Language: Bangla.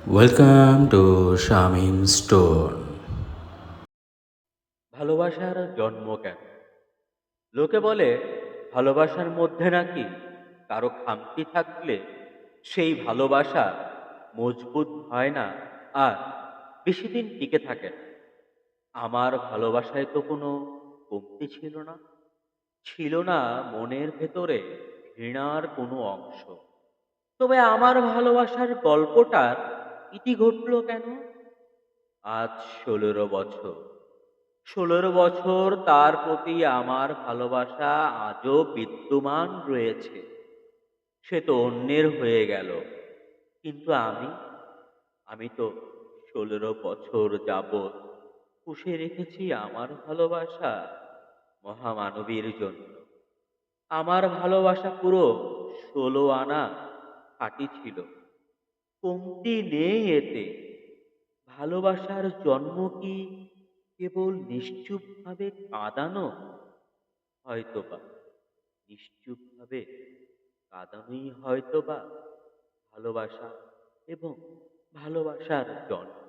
Welcome to Shamim stone. ভালোবাসার জন্ম কেন? লোকে বলে ভালোবাসার মধ্যে নাকি কারো খামতি থাকলে সেই ভালোবাসা মজবুত হয় না আর বেশি দিন টিকে থাকে না। আমার ভালোবাসায় তো কোনো কমতি ছিল না, ছিল না মনের ভেতরে ঘৃণার কোনো অংশ। তবে আমার ভালোবাসার গল্পটার ইতি ঘটল কেন? আজ ১৬ বছর, ১৬ বছর তার প্রতি আমার ভালোবাসা আজও বিদ্যমান রয়েছে। সে তো অন্যের হয়ে গেল, কিন্তু আমি তো ১৬ বছর যাবৎ পুষে রেখেছি আমার ভালোবাসা মহামানবীর জন্য। আমার ভালোবাসা পুরো ১৬ আনা খাঁটি ছিল, কমতি নেই এতে। ভালোবাসার জন্ম কি কেবল নিশ্চুপভাবে কাঁদানো? হয়তোবা নিশ্চুপভাবে কাঁদানোই হয়তোবা ভালোবাসা এবং ভালোবাসার জন্ম।